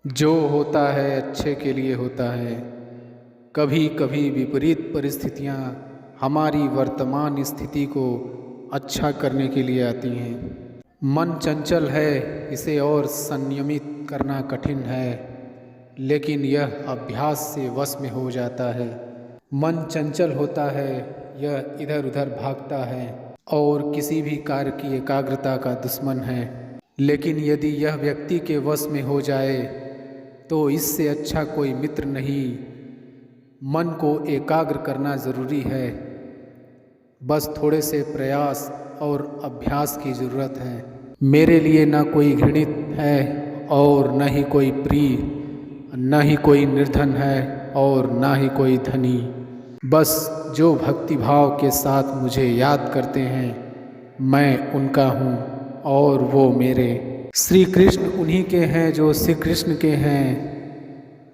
जो होता है अच्छे के लिए होता है। कभी कभी विपरीत परिस्थितियाँ हमारी वर्तमान स्थिति को अच्छा करने के लिए आती हैं। मन चंचल है, इसे और संयमित करना कठिन है, लेकिन यह अभ्यास से वश में हो जाता है। मन चंचल होता है, यह इधर उधर भागता है और किसी भी कार्य की एकाग्रता का दुश्मन है। लेकिन यदि यह व्यक्ति के वश में हो जाए तो इससे अच्छा कोई मित्र नहीं। मन को एकाग्र करना ज़रूरी है, बस थोड़े से प्रयास और अभ्यास की ज़रूरत है। मेरे लिए न कोई घृणित है और न ही कोई प्रिय, न ही कोई निर्धन है और न ही कोई धनी। बस जो भक्तिभाव के साथ मुझे याद करते हैं, मैं उनका हूँ और वो मेरे। श्री कृष्ण उन्हीं के हैं जो श्री कृष्ण के हैं।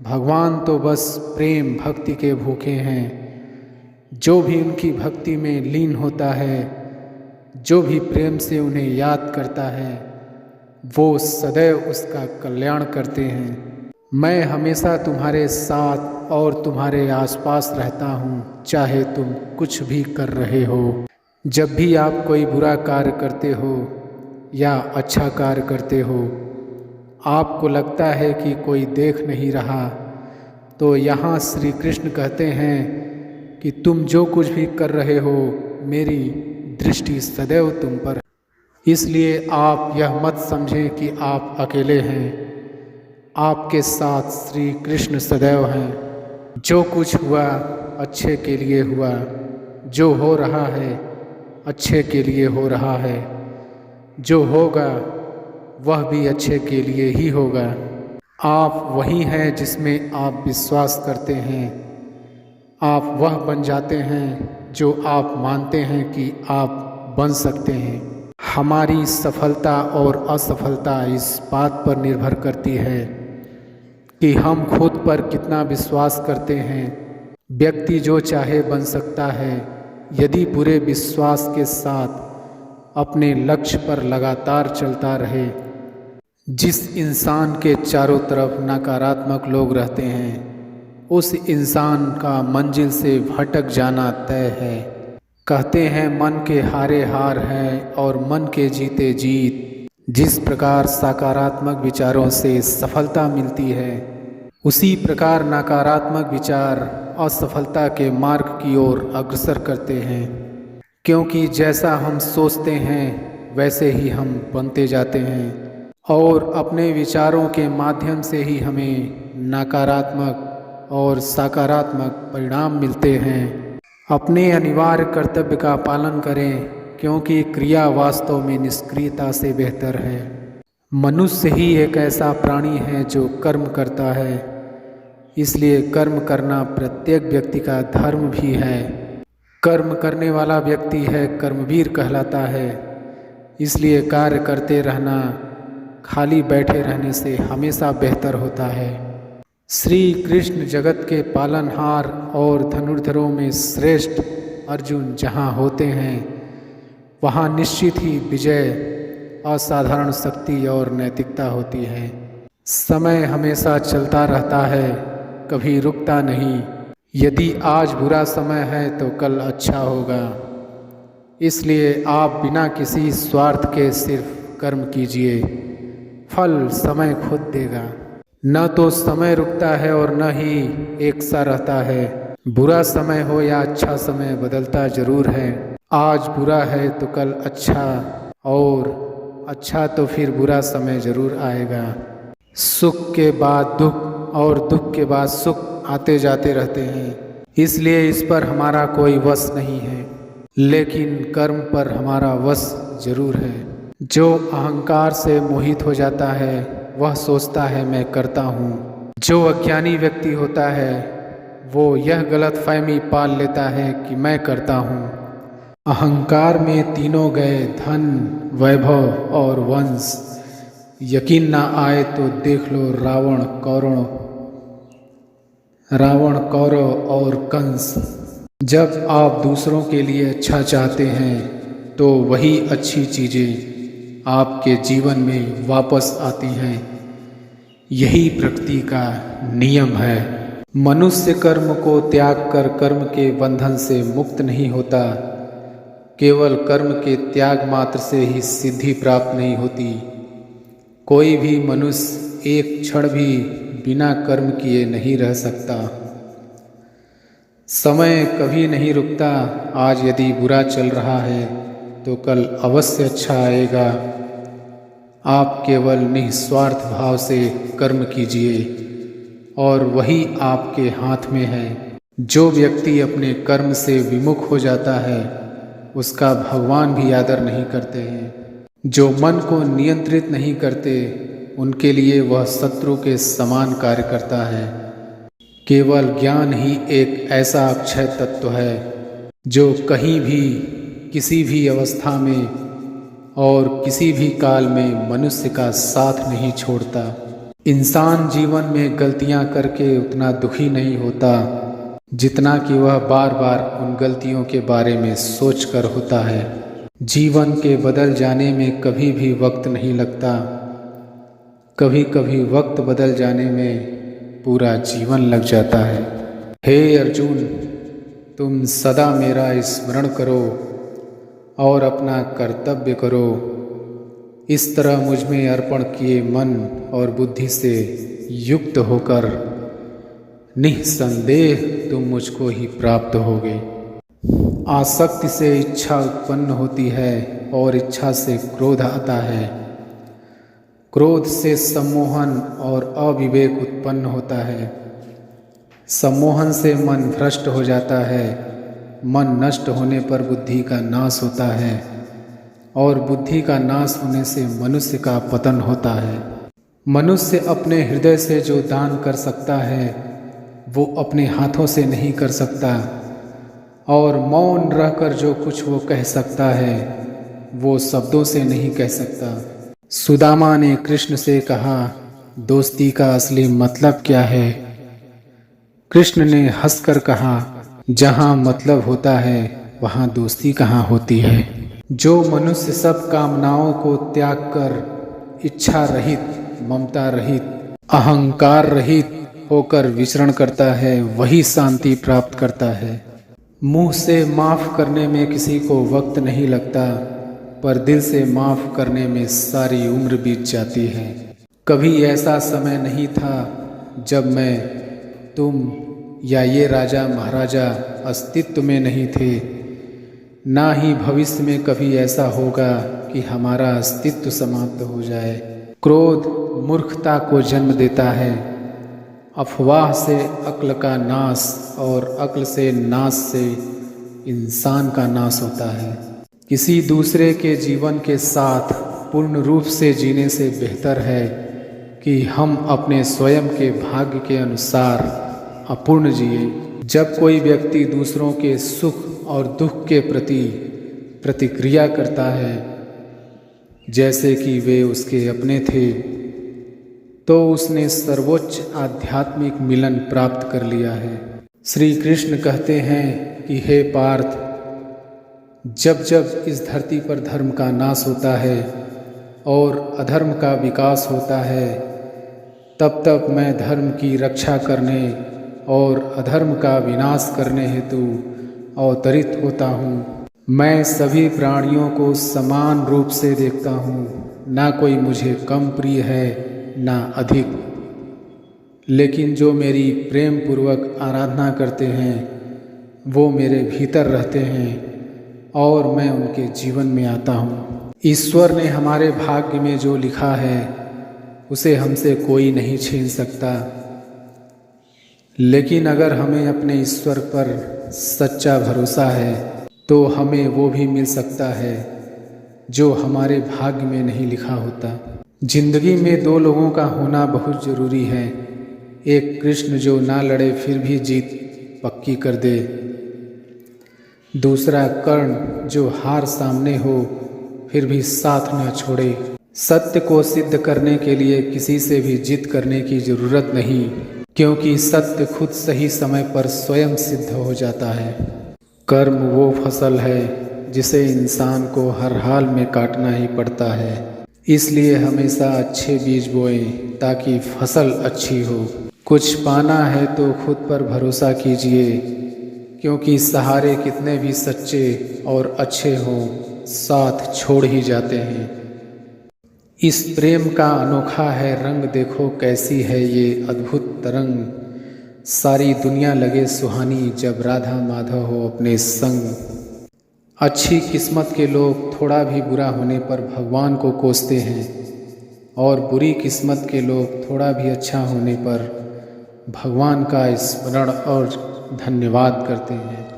भगवान तो बस प्रेम भक्ति के भूखे हैं। जो भी उनकी भक्ति में लीन होता है, जो भी प्रेम से उन्हें याद करता है, वो सदैव उसका कल्याण करते हैं। मैं हमेशा तुम्हारे साथ और तुम्हारे आसपास रहता हूँ, चाहे तुम कुछ भी कर रहे हो। जब भी आप कोई बुरा कार्य करते हो या अच्छा कार्य करते हो, आपको लगता है कि कोई देख नहीं रहा, तो यहाँ श्री कृष्ण कहते हैं कि तुम जो कुछ भी कर रहे हो, मेरी दृष्टि सदैव तुम पर। इसलिए आप यह मत समझें कि आप अकेले हैं, आपके साथ श्री कृष्ण सदैव हैं। जो कुछ हुआ अच्छे के लिए हुआ, जो हो रहा है अच्छे के लिए हो रहा है, जो होगा वह भी अच्छे के लिए ही होगा। आप वही हैं जिसमें आप विश्वास करते हैं। आप वह बन जाते हैं जो आप मानते हैं कि आप बन सकते हैं। हमारी सफलता और असफलता इस बात पर निर्भर करती है कि हम खुद पर कितना विश्वास करते हैं। व्यक्ति जो चाहे बन सकता है, यदि पूरे विश्वास के साथ अपने लक्ष्य पर लगातार चलता रहे। जिस इंसान के चारों तरफ नकारात्मक लोग रहते हैं, उस इंसान का मंजिल से भटक जाना तय है। कहते हैं मन के हारे हार है और मन के जीते जीत। जिस प्रकार सकारात्मक विचारों से सफलता मिलती है, उसी प्रकार नकारात्मक विचार असफलता के मार्ग की ओर अग्रसर करते हैं। क्योंकि जैसा हम सोचते हैं वैसे ही हम बनते जाते हैं, और अपने विचारों के माध्यम से ही हमें नकारात्मक और सकारात्मक परिणाम मिलते हैं। अपने अनिवार्य कर्तव्य का पालन करें, क्योंकि क्रिया वास्तव में निष्क्रियता से बेहतर है। मनुष्य ही एक ऐसा प्राणी है जो कर्म करता है, इसलिए कर्म करना प्रत्येक व्यक्ति का धर्म भी है। कर्म करने वाला व्यक्ति है कर्मवीर कहलाता है। इसलिए कार्य करते रहना खाली बैठे रहने से हमेशा बेहतर होता है। श्री कृष्ण जगत के पालनहार और धनुर्धरों में श्रेष्ठ अर्जुन जहाँ होते हैं, वहाँ निश्चित ही विजय, असाधारण शक्ति और नैतिकता होती है। समय हमेशा चलता रहता है, कभी रुकता नहीं। यदि आज बुरा समय है तो कल अच्छा होगा। इसलिए आप बिना किसी स्वार्थ के सिर्फ कर्म कीजिए, फल समय खुद देगा। न तो समय रुकता है और न ही एक सा रहता है। बुरा समय हो या अच्छा समय, बदलता जरूर है। आज बुरा है तो कल अच्छा, और अच्छा तो फिर बुरा समय जरूर आएगा। सुख के बाद दुख और दुख के बाद सुख आते जाते रहते हैं। इसलिए इस पर हमारा कोई वश नहीं है, लेकिन कर्म पर हमारा वश जरूर है। जो अहंकार से मोहित हो जाता है, वह सोचता है मैं करता हूँ। जो अज्ञानी व्यक्ति होता है, वो यह गलतफहमी पाल लेता है कि मैं करता हूँ। अहंकार में तीनों गए, धन, वैभव और वंश। यकीन ना आए तो देख लो रावण, कौरव और कंस। जब आप दूसरों के लिए अच्छा चाहते हैं, तो वही अच्छी चीज़ें आपके जीवन में वापस आती हैं। यही प्रकृति का नियम है। मनुष्य कर्म को त्याग कर कर्म के बंधन से मुक्त नहीं होता। केवल कर्म के त्याग मात्र से ही सिद्धि प्राप्त नहीं होती। कोई भी मनुष्य एक क्षण भी बिना कर्म किए नहीं रह सकता। समय कभी नहीं रुकता। आज यदि बुरा चल रहा है तो कल अवश्य अच्छा आएगा। आप केवल निस्वार्थ भाव से कर्म कीजिए और वही आपके हाथ में है। जो व्यक्ति अपने कर्म से विमुख हो जाता है उसका भगवान भी आदर नहीं करते हैं। जो मन को नियंत्रित नहीं करते उनके लिए वह शत्रु के समान कार्य करता है। केवल ज्ञान ही एक ऐसा अक्षय तत्व है जो कहीं भी किसी भी अवस्था में और किसी भी काल में मनुष्य का साथ नहीं छोड़ता। इंसान जीवन में गलतियां करके उतना दुखी नहीं होता जितना कि वह बार बार उन गलतियों के बारे में सोचकर होता है। जीवन के बदल जाने में कभी भी वक्त नहीं लगता। कभी कभी वक्त बदल जाने में पूरा जीवन लग जाता है। हे अर्जुन, तुम सदा मेरा स्मरण करो और अपना कर्तव्य करो। इस तरह मुझ में अर्पण किए मन और बुद्धि से युक्त होकर निःसंदेह तुम मुझको ही प्राप्त होगे। आसक्ति से इच्छा उत्पन्न होती है और इच्छा से क्रोध आता है। क्रोध से सम्मोहन और अविवेक उत्पन्न होता है। सम्मोहन से मन भ्रष्ट हो जाता है। मन नष्ट होने पर बुद्धि का नाश होता है और बुद्धि का नाश होने से मनुष्य का पतन होता है। मनुष्य अपने हृदय से जो दान कर सकता है वो अपने हाथों से नहीं कर सकता, और मौन रहकर जो कुछ वो कह सकता है वो शब्दों से नहीं कह सकता। सुदामा ने कृष्ण से कहा, दोस्ती का असली मतलब क्या है? कृष्ण ने हंसकर कहा, जहाँ मतलब होता है वहाँ दोस्ती कहाँ होती है। जो मनुष्य सब कामनाओं को त्याग कर इच्छा रहित, ममता रहित, अहंकार रहित होकर विचरण करता है वही शांति प्राप्त करता है। मुंह से माफ करने में किसी को वक्त नहीं लगता, पर दिल से माफ करने में सारी उम्र बीत जाती है। कभी ऐसा समय नहीं था जब मैं, तुम या ये राजा महाराजा अस्तित्व में नहीं थे। ना ही भविष्य में कभी ऐसा होगा कि हमारा अस्तित्व समाप्त हो जाए। क्रोध मूर्खता को जन्म देता है। अफवाह से अक्ल का नाश और अक्ल से नाश से इंसान का नाश होता है। किसी दूसरे के जीवन के साथ पूर्ण रूप से जीने से बेहतर है कि हम अपने स्वयं के भाग्य के अनुसार अपूर्ण जिए। जब कोई व्यक्ति दूसरों के सुख और दुख के प्रति प्रतिक्रिया करता है जैसे कि वे उसके अपने थे, तो उसने सर्वोच्च आध्यात्मिक मिलन प्राप्त कर लिया है। श्री कृष्ण कहते हैं कि हे पार्थ, जब जब इस धरती पर धर्म का नाश होता है और अधर्म का विकास होता है, तब तब मैं धर्म की रक्षा करने और अधर्म का विनाश करने हेतु अवतरित होता हूँ। मैं सभी प्राणियों को समान रूप से देखता हूँ। ना कोई मुझे कम प्रिय है ना अधिक, लेकिन जो मेरी प्रेम पूर्वक आराधना करते हैं वो मेरे भीतर रहते हैं और मैं उनके जीवन में आता हूँ। ईश्वर ने हमारे भाग्य में जो लिखा है उसे हमसे कोई नहीं छीन सकता, लेकिन अगर हमें अपने ईश्वर पर सच्चा भरोसा है तो हमें वो भी मिल सकता है जो हमारे भाग्य में नहीं लिखा होता। जिंदगी में दो लोगों का होना बहुत ज़रूरी है। एक कृष्ण जो ना लड़े फिर भी जीत पक्की कर दे, दूसरा कर्ण जो हार सामने हो फिर भी साथ न छोड़े। सत्य को सिद्ध करने के लिए किसी से भी जिद करने की ज़रूरत नहीं, क्योंकि सत्य खुद सही समय पर स्वयं सिद्ध हो जाता है। कर्म वो फसल है जिसे इंसान को हर हाल में काटना ही पड़ता है। इसलिए हमेशा अच्छे बीज बोएं ताकि फसल अच्छी हो। कुछ पाना है तो खुद पर भरोसा कीजिए, क्योंकि सहारे कितने भी सच्चे और अच्छे हों, साथ छोड़ ही जाते हैं। इस प्रेम का अनोखा है रंग, देखो कैसी है ये अद्भुत तरंग। सारी दुनिया लगे सुहानी जब राधा माधव हो अपने संग। अच्छी किस्मत के लोग थोड़ा भी बुरा होने पर भगवान को कोसते हैं, और बुरी किस्मत के लोग थोड़ा भी अच्छा होने पर भगवान का स्मरण और धन्यवाद करते हैं।